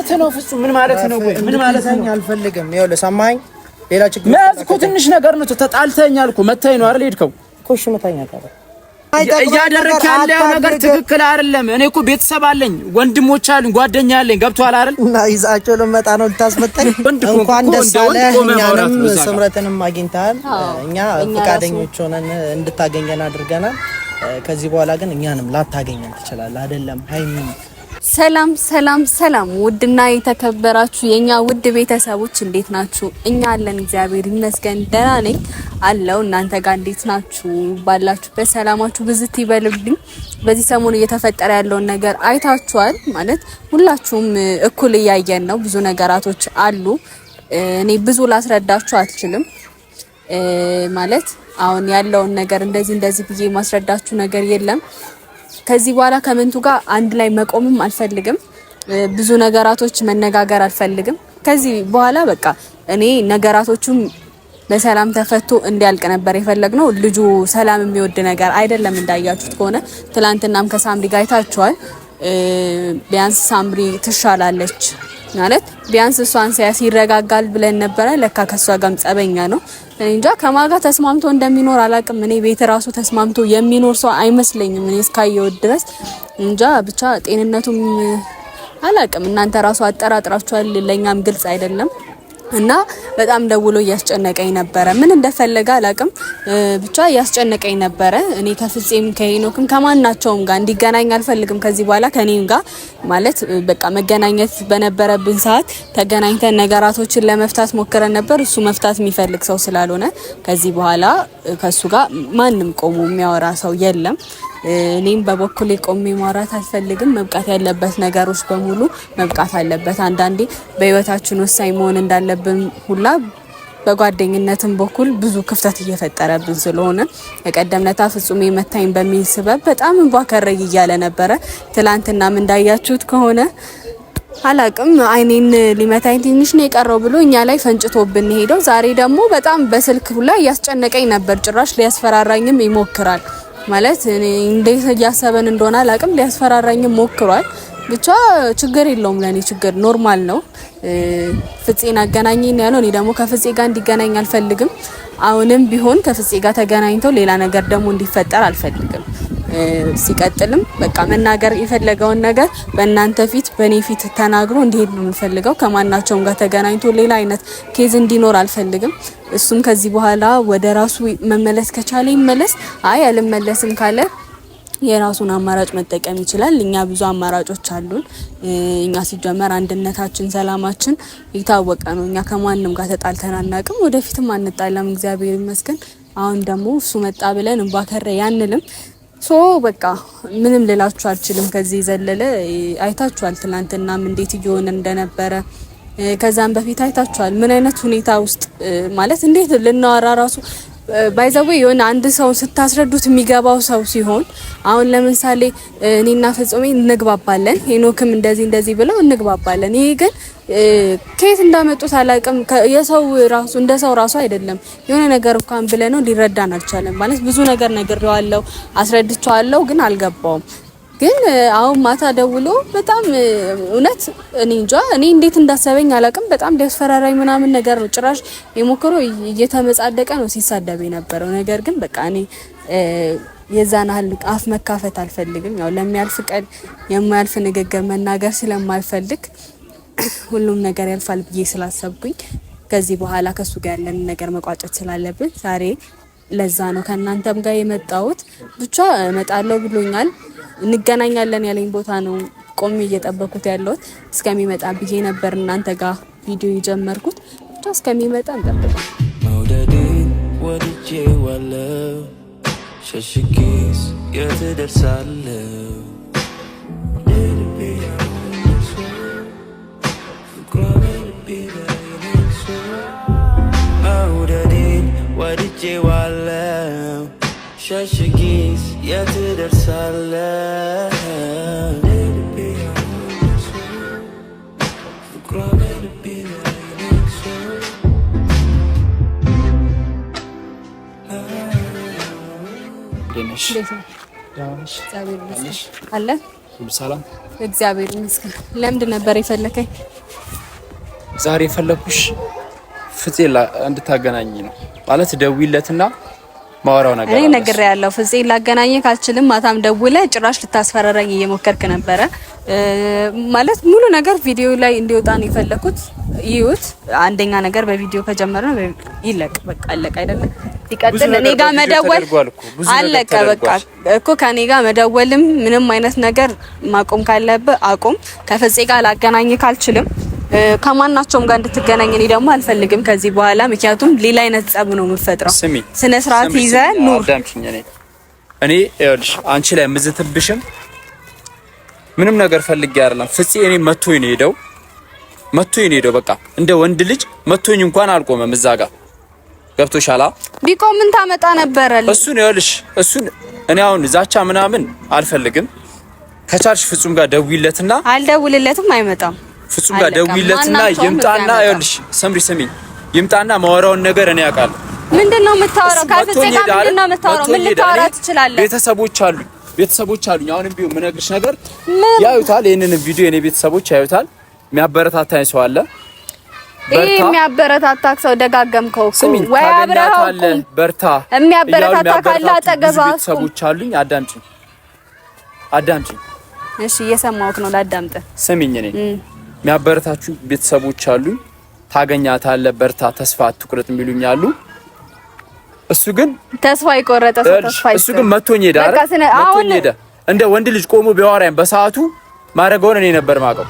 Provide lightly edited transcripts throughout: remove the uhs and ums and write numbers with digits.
ማለት ነው? ፍጹም ምን ማለት ነው? ወይ ምን ማለት ነው? አልፈልግም። ይኸውልህ ሰማኸኝ? ሌላ ችግር መያዝ እኮ ትንሽ ነገር ነው። ተጣልተኛል እኮ መታኝ ነው አይደል? ሄድከው እኮ እሺ መታኝ አታውቅም። እያደረክ ያለው ነገር ትክክል አይደለም። እኔ እኮ ቤተሰብ አለኝ፣ ወንድሞች አሉኝ፣ ጓደኛ አለኝ። ገብቶሃል አይደል? እና ይዛቸው ለመጣ ነው ልታስመጣኝ። እንኳን ደስ አለህ። እኛንም ስምረትንም አግኝተሃል። እኛ ፈቃደኞች ሆነን እንድታገኘን አድርገናል። ከዚህ በኋላ ግን እኛንም ላታገኘን ትችላለህ አይደለም ሃይሚ? ሰላም ሰላም ሰላም ውድና የተከበራችሁ የኛ ውድ ቤተሰቦች እንዴት ናችሁ? እኛ አለን እግዚአብሔር ይመስገን ደህና ነኝ አለው። እናንተ ጋር እንዴት ናችሁ? ባላችሁበት ሰላማችሁ ብዝት ይበልልኝ። በዚህ ሰሞን እየተፈጠረ ያለውን ነገር አይታችኋል ማለት ሁላችሁም እኩል እያየን ነው። ብዙ ነገራቶች አሉ። እኔ ብዙ ላስረዳችሁ አልችልም። ማለት አሁን ያለውን ነገር እንደዚህ ብዬ ማስረዳችሁ ነገር የለም። ከዚህ በኋላ ከመንቱ ጋር አንድ ላይ መቆምም አልፈልግም። ብዙ ነገራቶች መነጋገር አልፈልግም። ከዚህ በኋላ በቃ እኔ ነገራቶቹም በሰላም ተፈቶ እንዲያልቅ ነበር የፈለግነው። ልጁ ሰላም የሚወድ ነገር አይደለም። እንዳያችሁት ከሆነ ትላንትናም ከሳምሪ ጋር አይታችኋል። ቢያንስ ሳምሪ ትሻላለች ማለት ቢያንስ እሷን ሲያሲረጋጋል ብለን ነበረ። ለካ ከሷ ጋርም ጸበኛ ነው። እንጃ ከማጋ ተስማምቶ እንደሚኖር አላቅም። እኔ ቤት ራሱ ተስማምቶ የሚኖር ሰው አይመስለኝም እኔ እስካየው ድረስ። እንጃ ብቻ ጤንነቱም አላቅም። እናንተ ራሱ አጠራጥራችኋል። ለኛም ግልጽ አይደለም እና በጣም ደውሎ እያስጨነቀኝ ነበረ። ምን እንደፈለገ አላቅም ብቻ እያስጨነቀኝ ነበረ። እኔ ከፍጼም ከሄኖክም ከማናቸውም ጋር እንዲገናኝ አልፈልግም ከዚህ በኋላ ከኔም ጋር ማለት በቃ መገናኘት በነበረብን ሰዓት ተገናኝተን ነገራቶችን ለመፍታት ሞክረን ነበር። እሱ መፍታት የሚፈልግ ሰው ስላልሆነ ከዚህ በኋላ ከሱ ጋር ማንም ቆሞ የሚያወራ ሰው የለም። እኔም በበኩሌ ቆሜ ማውራት አልፈልግም። መብቃት ያለበት ነገሮች በሙሉ መብቃት አለበት። አንዳንዴ በህይወታችን ወሳኝ መሆን እንዳለብን ሁላ በጓደኝነትም በኩል ብዙ ክፍተት እየፈጠረብን ስለሆነ የቀደምነታ ፍጹም መታኝ በሚል ስበብ በጣም እንባከረይ እያለ ነበረ። ትላንትናም እንዳያችሁት ከሆነ አላቅም አይኔን ሊመታኝ ትንሽ ነው የቀረው ብሎ እኛ ላይ ፈንጭቶብን ሄደው ዛሬ ደግሞ በጣም በስልክ ሁላ እያስጨነቀኝ ነበር። ጭራሽ ሊያስፈራራኝም ይሞክራል። ማለት እንዴት እያሰበን እንደሆነ አላቅም። ሊያስፈራራኝም ሞክሯል። ብቻ ችግር የለውም ለኔ ችግር ኖርማል ነው። ፍጼን አገናኘኝ ያለው እኔ ደግሞ ከፍጼ ጋር እንዲገናኝ አልፈልግም። አሁንም ቢሆን ከፍጼ ጋር ተገናኝተው ሌላ ነገር ደግሞ እንዲፈጠር አልፈልግም። ሲቀጥልም በቃ መናገር የፈለገውን ነገር በእናንተ ፊት በኔ ፊት ተናግሮ እንዲሄድ ነው የምፈልገው። ከማናቸውም ጋር ተገናኝቶ ሌላ አይነት ኬዝ እንዲኖር አልፈልግም። እሱም ከዚህ በኋላ ወደ ራሱ መመለስ ከቻለ ይመለስ። አይ አልመለስም ካለ የራሱን አማራጭ መጠቀም ይችላል። እኛ ብዙ አማራጮች አሉን። እኛ ሲጀመር አንድነታችን ሰላማችን የታወቀ ነው። እኛ ከማንም ጋር ተጣልተን አናውቅም፣ ወደፊትም አንጣላም እግዚአብሔር ይመስገን። አሁን ደግሞ እሱ መጣ ብለን እንባከረ ያንልም በቃ ምንም ልላችሁ አልችልም። ከዚህ ዘለለ አይታችኋል ትላንትናም እንዴት እየሆነ እንደነበረ። ከዛም በፊት አይታችኋል ምን አይነት ሁኔታ ውስጥ ማለት እንዴት ልናወራ ራሱ ባይዘው የሆነ አንድ ሰው ስታስረዱት የሚገባው ሰው ሲሆን አሁን ለምሳሌ እኔና ፍጹሜ እንግባባለን፣ ሄኖክም እንደዚህ ብለው እንግባባለን። ይሄ ግን ከየት እንዳመጡት አላውቅም። የሰው ራሱ እንደ ሰው ራሱ አይደለም። የሆነ ነገር እንኳን ብለነው ሊረዳን አልቻለም። ማለት ብዙ ነገር ነግሬዋለሁ፣ አስረድቼዋለሁ፣ ግን አልገባውም። ግን አሁን ማታ ደውሎ በጣም እውነት እኔ እንጃ እኔ እንዴት እንዳሰበኝ አላውቅም። በጣም ሊያስፈራራኝ ምናምን ነገር ነው ጭራሽ የሞከረው። እየተመጻደቀ ነው ሲሳደብ የነበረው ነገር። ግን በቃ እኔ የዛን ያህል አፍ መካፈት አልፈልግም። ያው ለሚያልፍ ቀን የማያልፍ ንግግር መናገር ስለማልፈልግ ሁሉም ነገር ያልፋል ብዬ ስላሰብኩኝ ከዚህ በኋላ ከሱ ጋር ያለን ነገር መቋጨት ስላለብን ዛሬ ለዛ ነው ከእናንተም ጋር የመጣሁት። ብቻ እመጣለሁ ብሎኛል። እንገናኛለን ያለኝ ቦታ ነው ቆሜ እየጠበኩት ያለሁት። እስከሚመጣ ብዬ ነበር እናንተ ጋር ቪዲዮ የጀመርኩት። ብቻ እስከሚመጣ እንጠብቀው። መውደዴን ወድጄዋለሁ፣ ሸሽጌስ የት ደርሳለሁ? መውደዴን ወድጄዋለሁ፣ ሸሽጌስ የት ደርሳለሁ? አለ ሰላም እግዚአብሔር ይመስገን። ለምንድን ነበር የፈለከኝ? ዛሬ ፈለኩሽ ፍፄ እንድታገናኝ ነው ማለት ደውይለትና ማወራው ነገር እኔ ነገር ያለው ፍፄ ላገናኝ ካልችልም ማታም ደውለ ጭራሽ ልታስፈራራኝ እየሞከርክ ነበረ ማለት ሙሉ ነገር ቪዲዮ ላይ እንዲወጣ ነው የፈለኩት ይዩት አንደኛ ነገር በቪዲዮ ከጀመረን ይለቅ በቃ አለቀ አይደለ ይቀጥል እኔ ጋር መደወል አለቀ በቃ እኮ ከኔ ጋር መደወልም ምንም አይነት ነገር ማቆም ካለበት አቆም ከፍፄ ጋር ላገናኝ ካልችልም ከማናቸውም ጋር እንድትገናኝ እኔ ደግሞ አልፈልግም ከዚህ በኋላ ምክንያቱም ሌላ አይነት ጸብ ነው የምፈጥረው ስነ ስርዓት ይዘህ ኑር እኔ ይኸውልሽ አንቺ ላይ ምዝትብሽም ምንም ነገር ፈልጌ አይደለም ፍፄ እኔ መቶኝ ነው ሄደው በቃ እንደ ወንድ ልጅ መቶኝ እንኳን አልቆመም እዛ ጋር ገብቶሻላ ቢቆም ምን ታመጣ ነበር እሱን ይኸውልሽ እሱን እኔ አሁን ዛቻ ምናምን አልፈልግም ከቻልሽ ፍጹም ጋር ደውይለትና አልደውልለትም አይመጣም ፍጹም ጋር ደውይለትና ይምጣና ይኸውልሽ ስሚ ይምጣና ማወራውን ነገር እኔ አውቃለሁ ምንድነው የምታወራው ከፍፄ ጋር ምንድነው የምታወራው ምን ልታወራ ትችላለህ ቤተሰቦች አሉኝ አሁንም ቢሆን ምነግርሽ ነገር ያዩታል ይሄንን ቪዲዮ የኔ ቤተሰቦች ያዩታል የሚያበረታታኝ ሰው አለ ይሄ የሚያበረታታክ ሰው ደጋገምከው እኮ ወይ አብረው በርታ የሚያበረታታ ካለ አጠገባው ቤተሰቦች አሉኝ አዳምጪኝ እሺ እየሰማሁህ ነው ላዳምጥ ስሚኝ እኔ የሚያበረታችሁ ቤተሰቦች አሉኝ ታገኛታለህ በርታ ተስፋ አትቁረጥ የሚሉኝ አሉ እሱ ግን ተስፋ ይቆረጠ ሰው ተስፋ እሱ ግን መቶኝ ሄደ እንደ ወንድ ልጅ ቆሞ ቢያወራኝ በሰዓቱ ማረጋውን እኔ ነበር ማቀው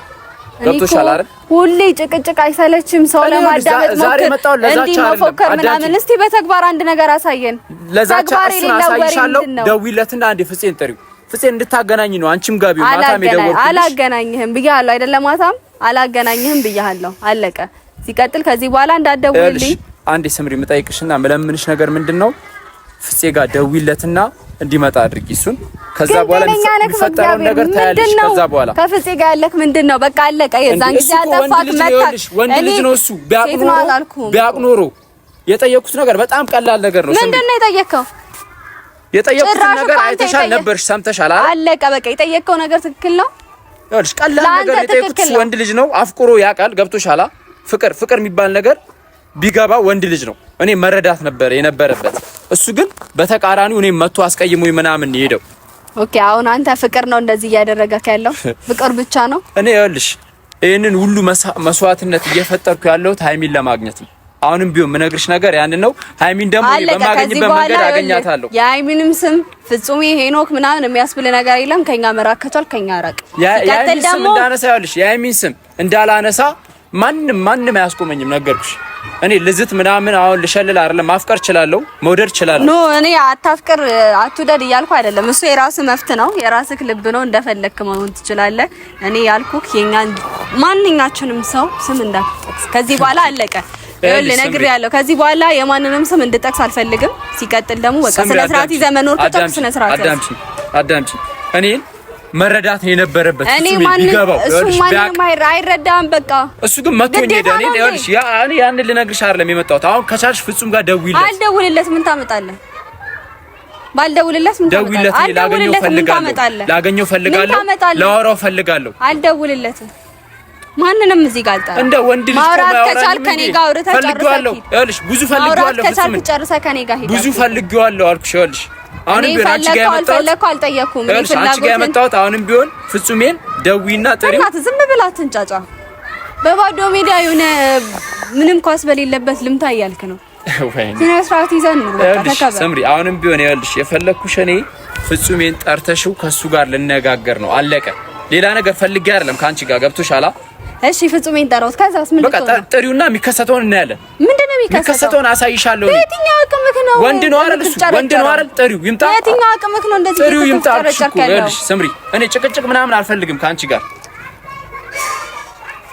ገብቶሻል አይደል ሁሌ ጭቅጭቅ አይሰለችም ሰው ለማዳመጥ ሞክር እንዲህ መፎከር ምናምን እስቲ በተግባር አንድ ነገር አሳየን ለዛቻ እሱን አሳይሻለሁ ደውይለትና አንዴ ፍፄን ጥሪው ፍፄን እንድታገናኝ ነው አንቺም ጋር ቢሆን ማታም ይደውልልሽ አላገናኝህም ብያለሁ አይደለም ማታም አላገናኝህም ብያለሁ አለቀ ሲቀጥል ከዚህ በኋላ እንዳትደውልልኝ አንዴ ስምሪ የምጠይቅሽና መለምንሽ ነገር ምንድነው ፍፄ ጋር ደውይለትና እንዲመጣ አድርጊ እሱን ከዛ በኋላ የሚፈጠረው ነገር ታያለሽ ከዛ በኋላ ከፍፄ ጋር ያለክ ምንድነው በቃ አለቀ የዛን ጊዜ አጠፋክ መታክ ወንድ ልጅ ነው እሱ ቢያቅኖሮ የጠየኩት ነገር በጣም ቀላል ነገር ነው ምንድነው የጠየኩት ነገር አይተሻል ነበርሽ ሰምተሻል አለቀ በቃ የጠየከው ነገር ትክክል ነው ይኸውልሽ ቀላል ነገር የጠየኩት ወንድ ልጅ ነው አፍቅሮ ያቃል ገብቶሻል ፍቅር የሚባል ነገር ቢገባ ወንድ ልጅ ነው እኔ መረዳት ነበር የነበረበት እሱ ግን በተቃራኒው እኔ መጥቶ አስቀይሞኝ ምናምን ሄደው ኦኬ አሁን አንተ ፍቅር ነው እንደዚህ እያደረገክ ያለው ፍቅር ብቻ ነው እኔ ይኸውልሽ ይሄንን ሁሉ መስዋዕትነት እየፈጠርኩ ያለው ሃይሚን ለማግኘት ነው አሁንም ቢሆን ምነግርሽ ነገር ያን ነው ሃይሚን ደግሞ በማገኝበት መንገድ አገኛታለሁ የሃይሚንም ስም ፍጹም ሄኖክ ምናምን የሚያስብል ነገር የለም ከኛ መራከቷል ከኛ አራቅ ሲቀጥል ደግሞ እንዳነሳ ይኸውልሽ የሃይሚን ስም እንዳላነሳ ማንም አያስቆመኝም ነገርኩሽ እኔ ልዝት ምናምን አሁን ልሸልል አይደለም ማፍቀር እችላለሁ መውደድ እችላለሁ ኖ እኔ አታፍቅር አትውደድ እያልኩ አይደለም እሱ የራስ መፍት ነው የራስክ ልብ ነው እንደፈለክ መሆን ትችላለህ እኔ ያልኩክ የኛን ማንኛችንም ሰው ስም እንዳትጠቅስ ከዚህ በኋላ አለቀ ለነግሬያለሁ ከዚህ በኋላ የማንንም ስም እንድጠቅስ አልፈልግም ሲቀጥል ደግሞ በቃ ስነ ስርዓት ይዘህ መኖር ከቻልክ ስነ ስርዓት አዳምጪ እኔ መረዳት ነው የነበረበት እሱ ማንንም አይረዳም በቃ እሱ ግን መቶኝ ሄደ እኔ ይኸውልሽ ያን ልነግርሽ አይደለም የመጣሁት አሁን ከቻልሽ ፍጹም ጋር ደውይለት አልደውልለት ምን ታመጣለህ ባልደውልለት ምን ታመጣለህ ላገኘው ፈልጋለሁ ላወራው ፈልጋለሁ አልደውልለትም ማንንም እዚህ ጋር አልጠራ እንደ ወንድ ልጅ ማውራት ከቻልክ ከኔ ጋር አውርተህ ጨርሰህ ይኸውልሽ ብዙ ፈልጌዋለሁ ከቻልክ ጨርሰህ ከኔ ጋር ሂድ ብዙ ፈልጌዋለሁ አልኩሽ ይኸውልሽ አሁንም ቢሆን አንቺ ጋር አልጠየኩም አንቺ ጋር የመጣሁት አሁንም ቢሆን ፍጹሜን ደዊና ጥሪው እናት ዝም ብላ አትንጫጫ በባዶ ሜዳ የሆነ ምንም ኳስ በሌለበት ልምታ እያልክ ነው ስነ ስርዓት ይዘን ነው በቃ ተከበረ ሰምሪ አሁንም ቢሆን ይኸውልሽ የፈለኩሽ እኔ ፍጹሜን ጠርተሽው ከሱ ጋር ልነጋገር ነው አለቀ ሌላ ነገር ፈልጌ አይደለም ካንቺ ጋር ገብቶሻላ እሺ ፍጹሜን ጠራውት ከዛስ ምን በቃ ጥሪውና የሚከሰተውን እናያለን ምንድነው የሚከሰተውን አሳይሻለሁ የትኛው አቅምክ ነው ወንድ ነው አይደል ጥሪው ይምጣ የትኛው አቅምክ ነው እንደዚህ ጥሪው ይምጣ እልሽ ሰምሪ እኔ ጭቅጭቅ ምናምን አልፈልግም ካንቺ ጋር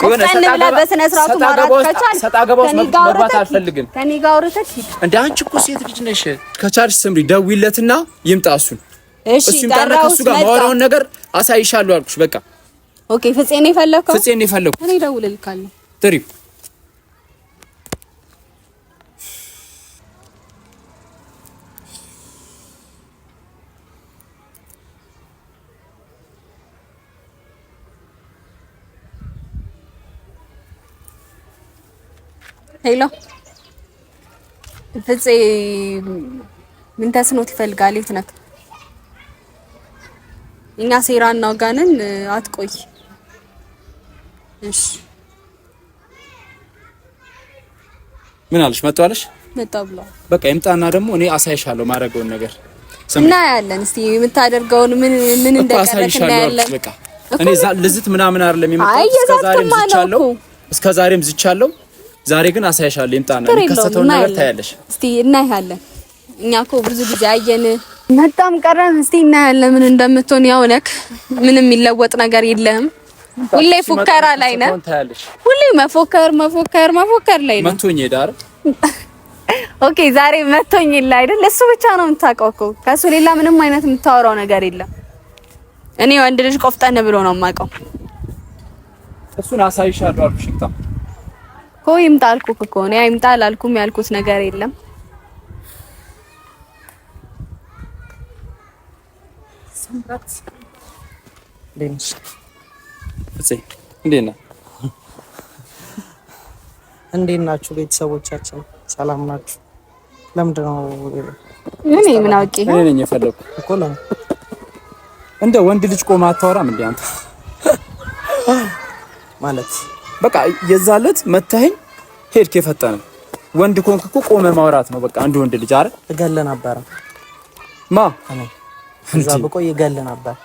ቆፈን ብላ በስነ ስርዓቱ ማራት ከቻል ሰጣገባው መግባት አልፈልግም ከኔ ጋር አውርተህ እንደ አንቺ እኮ ሴት ልጅ ነሽ ከቻልሽ ሰምሪ ደውይለትና ይምጣ እሱን እሺ ከሱ ጋር ማወራውን ነገር አሳይሻለሁ አልኩሽ በቃ ኦኬ ፍፄን የፈለከው እኔ እደውልልካለሁ ጥሪው ሄሎ ፍፄ ምን ተስኖት ይፈልጋል? የት ነህ? እኛ ሴራ እናውጋንን አትቆይ። እሺ ምን አለሽ? መጣለሽ? መጣ ብሎ በቃ ይምጣና ደግሞ እኔ አሳይሻለሁ ማረገውን ነገር እና ያለን እስቲ የምታደርገውን ምን እንደቀረክ እና ያለን በቃ እኔ ልዝት ምናምን አይደለም የሚመጣው እስከዛሬም ዝቻለሁ። ዛሬ ግን አሳይሻለሁ። ይምጣና የሚከሰተውን ነገር ታያለሽ። እስቲ እናያለን። እኛ እኮ ብዙ ጊዜ አየን መጣም ቀረን። እስቲ እናያለን ምን እንደምትሆን። ያው ነክ ምንም የሚለወጥ ነገር የለም። ሁሌ ፉከራ ላይ ነህ። ሁሌ መፎከር ላይ ነህ። መቶኝ ዳር ኦኬ ዛሬ መቶኝ ይላ አይደል? እሱ ብቻ ነው የምታውቀው እኮ ከሱ ሌላ ምንም አይነት የምታወራው ነገር የለም። እኔ ወንድ ልጅ ቆፍጠን ብሎ ነው የማውቀው። እሱን አሳይሻለሁ አልኩሽ። ይምጣ አልኩህ እኮ እኔ አይምጣ አላልኩም። ያልኩት ነገር የለም። ሰምራት ሌንስ እንዴት ነህ? እንዴት ናችሁ ቤተሰቦቻችን? ሰላም ናችሁ? ለምንድን ነው ምን አውቄ እኔ ነኝ የፈለኩ እኮ ነው። እንደ ወንድ ልጅ ቆማ አታወራም እንዴ አንተ? ማለት በቃ የዛለት መተኸኝ ሄድክ የፈጠነ ወንድ ኮንክ እኮ ቆመ ማውራት ነው በቃ። አንድ ወንድ ልጅ አይደል እገለ ነበር ማ እኔ እዛ በቆይ እገለ ነበር።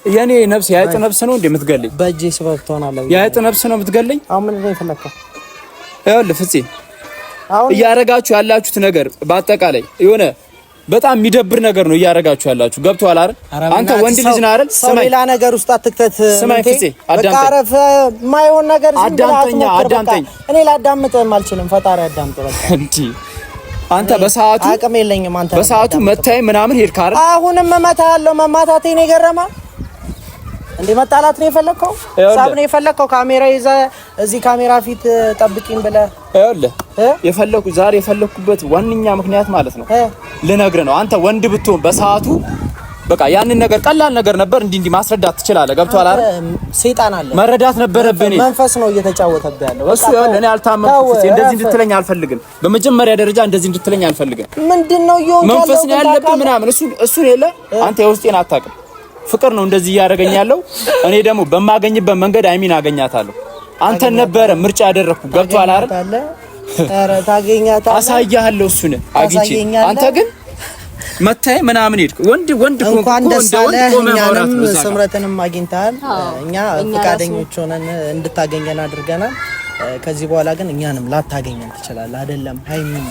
የኔ ነፍስ ያይጥ ነፍስ ነው እንዴ የምትገለኝ? በእጄ ስበብ ትሆናለህ። ያይጥ ነፍስ ነው የምትገለኝ? አሁን ምን ነው የፈለከው? ይኸውልህ ፍፄ እያረጋችሁ ያላችሁት ነገር በአጠቃላይ የሆነ በጣም የሚደብር ነገር ነው እያረጋችሁ ያላችሁ። ገብቶሃል አይደል? አንተ ወንድ ልጅ ነህ አይደል? ሰው ሌላ ነገር ውስጥ አትክተት። ስማኝ ፍፄ አዳምጠኝ። አረፈ ማይሆን ነገር አዳምጠኝ። እኔ ላዳምጥህም አልችልም። ፈጣሪ አዳምጥ በቃ። እንዴ አንተ በሰዓቱ አቅም የለኝም። አንተ በሰዓቱ መታይ ምናምን ሄድክ አይደል? አሁንም እመታለሁ። መማታቴ ነው የገረማ እንዴ? መጣላት ነው የፈለከው? ሳብ ነው የፈለከው? ካሜራ ይዘህ እዚህ ካሜራ ፊት ጠብቂኝ ብለህ ይኸውልህ ዛሬ የፈለኩበት ዋንኛ ምክንያት ማለት ነው ልነግርህ ነው። አንተ ወንድ ብትሆን በሰዓቱ በቃ ያንን ነገር ቀላል ነገር ነበር እንዲህ ማስረዳት ትችላለህ። ገብቶሃል አይደል? ሰይጣን አለ መረዳት ነበረብኝ። መንፈስ ነው እየተጫወተብህ ያለው እሱ ይኸውልህ እኔ አልታመንኩት። እንደዚህ እንድትለኝ አልፈልግም። በመጀመሪያ ደረጃ እንደዚህ እንድትለኝ አልፈልግም። ምንድነው ይሁን መንፈስ ነው ያለብህ ምናምን እሱ የለ አንተ የውስጤን አታውቅም። ፍቅር ነው እንደዚህ እያደረገኝ ያለው። እኔ ደግሞ በማገኝበት መንገድ አይሚን አገኛታለሁ። አንተ ነበረ ምርጫ ያደረኩ። ገብቶሃል አይደል? ኧረ ታገኛታለህ። አሳያለሁ እሱን አግኝቼ። አንተ ግን መታይ ምናምን ሄድክ። ወንድ እንኳን ደስ አለህ። እኛንም ስምረትንም አግኝተሃል። እኛ ፈቃደኞች ሆነን እንድታገኘን አድርገናል። ከዚህ በኋላ ግን እኛንም ላታገኘን ትችላለህ። አይደለም ሃይሚን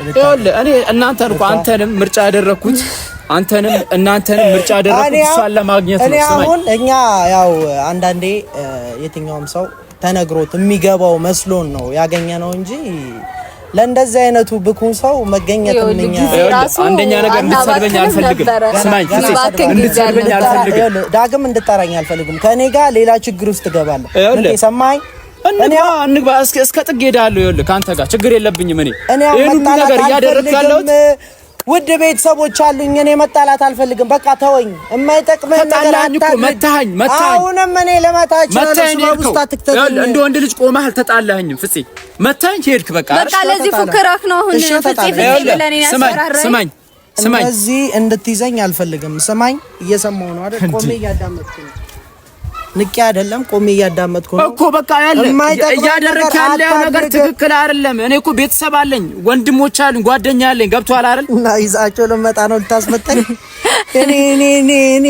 ይኸውልህ እኔ እናንተን እኮ አንተንም ምርጫ ያደረኩት አንተንም እናንተንም ምርጫ ያደረኩት እሷን ለማግኘት ነው። አሁን እኛ ያው አንዳንዴ የትኛውም ሰው ተነግሮት የሚገባው መስሎን ነው ያገኘነው እንጂ ለእንደዚህ አይነቱ ብኩን ሰው መገኘትም እኛ አንደኛ ነገር እንድትሰድበኝ አልፈልግም። ስማኝ እንድትሰድበኝ አልፈልግም። ዳግም እንድጠራኝ አልፈልግም። ከኔ ጋር ሌላ ችግር ውስጥ ትገባለህ። እንዴ ሰማኝ እንግባ እስከ ጥግ ሄዳለሁ። ይኸውልህ ካንተ ጋር ችግር የለብኝም። እኔ ይሄን ነገር እያደረክ ያለሁት ውድ ቤተሰቦች አሉኝ። እኔ መጣላት አልፈልግም። በቃ ተወኝ። የማይጠቅም ነገር መታኝ። አሁንም እኔ ለማታች እንደ ወንድ ልጅ ቆመህ አልተጣላኸኝም ፍፄ። መታኝ ሄድክ። በቃ ለዚህ ፉከራክ ነው አሁን ፍፄ ብለኔ ያሰራራኝ። ስማኝ እዚህ እንድትይዘኝ አልፈልግም። ስማኝ እየሰማሁ ነው አይደል? ቆሜ እያዳመጥኩ ነው። ንቄ አይደለም ቆሜ እያዳመጥኩ ነው እኮ። በቃ እያደረክ ያለው ነገር ትክክል አይደለም። እኔ እኮ ቤተሰብ አለኝ፣ ወንድሞች አሉኝ፣ ጓደኛ አለኝ። ገብቶሃል አይደል? እና ይዛቸው ልመጣ ነው ልታስመጣኝ? እኔ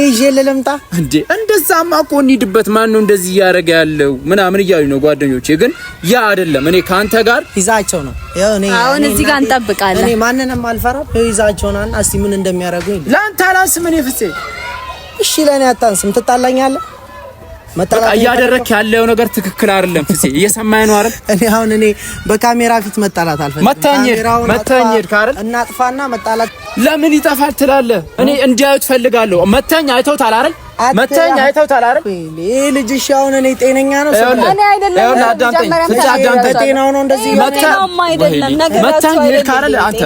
ይዤ ልምጣ እንዴ? እንደዛማ እኮ እንሂድበት። ማን ነው እንደዚህ እያደረገ ያለው ምናምን እያሉኝ ነው ጓደኞቼ። ግን ያ አይደለም። እኔ ካንተ ጋር ይዛቸው ነው። አሁን እዚህ ጋር እንጠብቃለን። እኔ ማንንም አልፈራም። ይዛቸውና እስቲ ምን እንደሚያደርጉኝ ላንተ አላንስም። እኔ ፍፄ እሺ፣ ለኔ አታንስም። ትጣላኛለህ። በቃ እያደረክ ያለው ነገር ትክክል አይደለም ፍፄ። እየሰማኸኝ ነው አይደል? እኔ በካሜራ ፊት መጣላት አልፈልግም። መታኝ ካረል እናጥፋና መጣላት ለምን ይጠፋል ትላለህ? እኔ እንዲያዩት ፈልጋለሁ። መታኝ አይተውታል አይደል? መታኝ አይተውታል አይደል? ይሄ ልጅሽ አሁን እኔ ጤነኛ ነው ሰው እኔ አይደለም። አዳምጠኝ ፍፄ አዳምጠኝ። ጤናው ነው እንደዚህ መታኝ አይደለም። መታኝ ካረል አንተ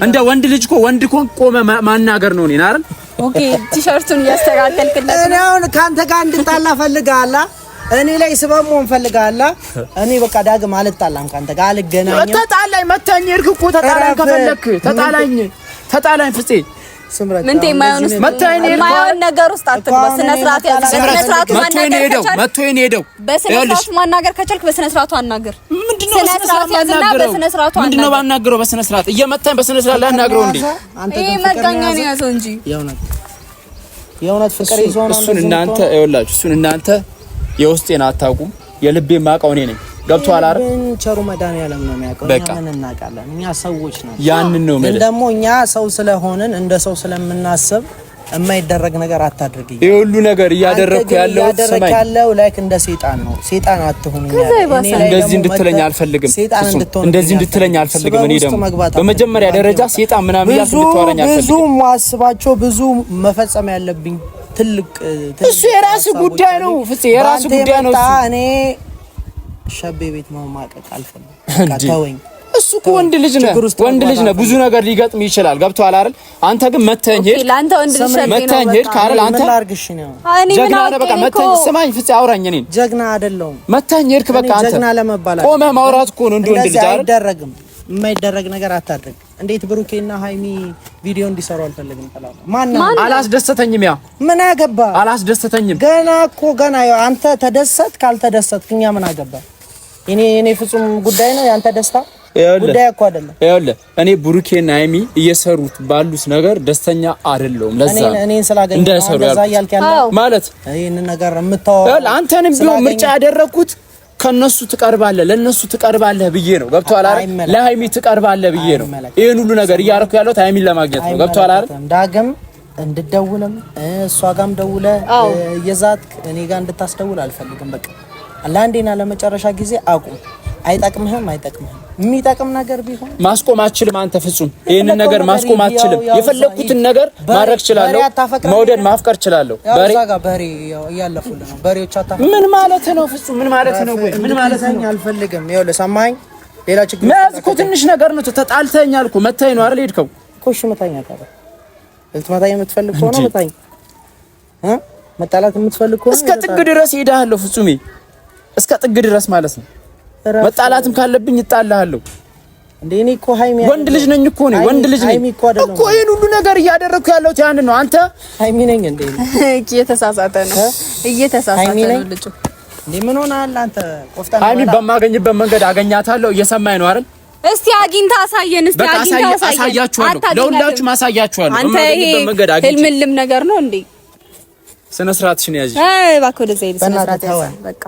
እንደ ወንድ ልጅ እኮ ወንድ ኮን ቆመ ማናገር ነው እኔን አይደል? ኦኬ ቲሸርቱን ያስተካከልክለት እኔ አሁን ካንተ ጋር እንድጣላ ፈልጋለሁ። እኔ ላይ ስበብ መሆን ፈልጋለህ? እኔ በቃ ዳግም አልጣላም ካንተ ጋር አልገናኝም። ተጣላኝ መታኝ ሄድክ እኮ ተጣላኝ ከፈለክ ተጣላኝ ፍፄ ስምረት ምን የማይሆንስ የማይሆን ነገር ውስጥ አትግባ። በስነ ስርዓት ያዝ። በስነ ስርዓት መጥቶኝ ሄደው በስነ ስርዓት ማናገር ከቻልክ በስነ ስርዓቱ አናገር። ምንድነው በስነ ስርዓት ያዝና በስነ ስርዓቱ አናገር። ምንድነው ባናገረው በስነ ስርዓት እየመታኝ በስነ ስርዓት ላናገረው እንዴ? ይሄ መጋኛ ነው ያዘው እንጂ የእውነት ፍቅር ይዞ ነው። እሱን እናንተ የውስጤን አታውቁም። የልቤን ማውቀው እኔ ነኝ። ገብቶሃል አይደል? ቸሩ መድኃኒዓለም ነው የሚያውቀው። እኛ ምን እናውቃለን? እኛ ሰዎች ነን። ያንን ነው ማለት ደግሞ እኛ ሰው ስለሆንን እንደ ሰው ስለምናስብ የማይደረግ ነገር አታድርግ። ይሄ ሁሉ ነገር እያደረኩ ያለው ላይክ እንደ ሰይጣን ነው። ሰይጣን አትሁን። እንደዚህ እንድትለኝ አልፈልግም። እንደዚህ እንድትለኝ አልፈልግም። እኔ ደግሞ በመጀመሪያ ደረጃ ሰይጣን ምናምን ያልኩ እንድትወራኝ አልፈልግም። ብዙ ማስባቸው ብዙ መፈጸም ያለብኝ ትልቅ እሱ የራስ ጉዳይ ነው። ፍፄ የራስ ጉዳይ ነው። እኔ ሸቤ ቤት መማቀቅ አልፈልግም። ተወኝ። እሱ እኮ ወንድ ልጅ ነው። ብዙ ነገር ሊገጥም ይችላል። ገብቶሃል አይደል? አንተ ግን መተኝ ሄድ ለአንተ ወንድ ልጅ ነው። መተኝ ሄድ ካረል አንተ ጀግና ነህ። በቃ መተኝ ስማኝ ፍፄ አውራኝ። እኔን ጀግና አይደለሁም። መተኝ ሄድክ በቃ አንተ ጀግና ለመባል ቆመህ ማውራት እኮ ነው። እንደ ወንድ ልጅ አይደረግም። የማይደረግ ነገር አታድርግ። እንዴት ብሩኬና ሃይሚ ቪዲዮ እንዲሰሩ አልፈልግም ተላላ ማን አላስደሰተኝም። ያ ምን አገባ? አላስደሰተኝም። ገና አንተ ተደሰት ካልተደሰትክ እኛ ምን አገባ? እኔ ፍጹም ጉዳይ ነው ያንተ ደስታ ጉዳይ እኮ አይደለም። ይኸውልህ እኔ ብሩኬና ሃይሚ እየሰሩት ባሉት ነገር ደስተኛ አይደለሁም። ለዛ እኔን ስላገኘሁ እንደሰሩ ማለት ይሄን ነገር የምታወራው አንተንም ቢሆን ምርጫ ያደረኩት ከነሱ ትቀርባለህ ለነሱ ትቀርባለህ ብዬ ነው። ገብቶሃል አይደል? ለሃይሚ ትቀርባለህ ብዬ ነው። ይሄን ሁሉ ነገር እያደረኩ ያለሁት ሃይሚን ለማግኘት ነው። ገብቶሃል አይደል? ዳግም እንድደውልም እሷ ጋርም ደውለህ የዛትክ እኔ ጋር እንድታስደውል አልፈልግም። በቃ ለአንዴና ለመጨረሻ ጊዜ አቁም። አይጠቅምህም። የሚጠቅም ነገር ቢሆን ማስቆም አትችልም። አንተ ፍጹም ይሄንን ነገር ማስቆም አትችልም። የፈለኩትን ነገር ማድረግ እችላለሁ። መውደድ ማፍቀር እችላለሁ። በሬ እያለፉልህ ነው። በሬዎች አታፈቅር ምን ማለት ነው? ፍጹም ምን ማለት ነው? ወይ ምን ማለት ነው? አልፈልግም። ይኸውልህ ሰማኸኝ። ሌላ ችግር መያዝ እኮ ትንሽ ነገር ነው። ተጣልተኛል እኮ መታኝ ነው አይደል? ሄድከው እኮ እሺ፣ መታኝ አታውቅም። ልትመታኝ የምትፈልግ ከሆነ መታኝ። መጣላት የምትፈልግ ከሆነ እስከ ጥግ ድረስ ሄዳለሁ። ፍጹሜ እስከ ጥግ ድረስ ማለት ነው። መጣላትም ካለብኝ እጣላለሁ። እንዴ እኔ እኮ ሃይሚ ወንድ ልጅ ነኝ እኮ ነው። ወንድ ልጅ ነኝ እኮ ይሄን ሁሉ ነገር እያደረኩ ያለሁት ያን ነው። አንተ ሃይሚ ነኝ እንዴ? እየተሳሳተ ነው ልጅ። እንዴ ምን ሆነሃል አንተ? ቆፍጣና ሃይሚ በማገኝበት መንገድ አገኛታለሁ። እየሰማኝ ነው አይደል? እስቲ አግኝታ አሳየን። እስቲ አግኝታ አሳያችኋለሁ። ለሁላችሁም አሳያችኋለሁ። አንተ ይሄ ህልምልም ነገር ነው እንዴ? ስነ ስርዓትሽን ያዥ። እባክህ ወደ ዘይት ስነ ስርዓት ያዥ። በቃ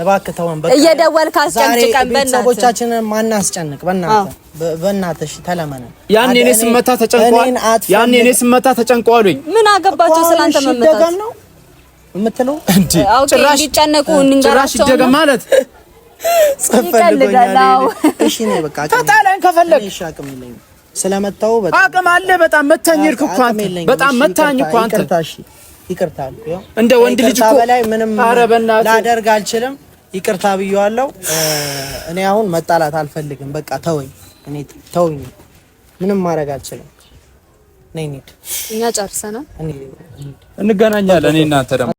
እባክህ ተወን። በቃ እየደወልክ አስጨንጭቀን። ቤተሰቦቻችንን ማናስጨንቅ። በእናትህ ተለመነ። ያኔ እኔ ስመታ ተጨንቀዋል። ምን አገባቸው ስላንተ መመታት ነው የምትለው? ጭራሽ ይጨነቁ እንንገራቸው ይደገም ማለት ይፈልጋለው። እሺ ነው በቃ ተጣላን ከፈለክ እሺ። አቅም የለኝም ስለመታው። በጣም አቅም አለ። በጣም መታኝ እኮ አንተ በጣም መታኝ እኮ አንተ። ይቅርታ እንደ ወንድ ልጅ እኮ በላይ ምንም ላደርግ አልችልም። ይቅርታ ብየዋለሁ። እኔ አሁን መጣላት አልፈልግም። በቃ ተወኝ። ምንም ማድረግ አልችልም። ነይ እንሂድ። እኛ ጨርሰናል። እንገናኛለን። እኔ እናንተ ደግሞ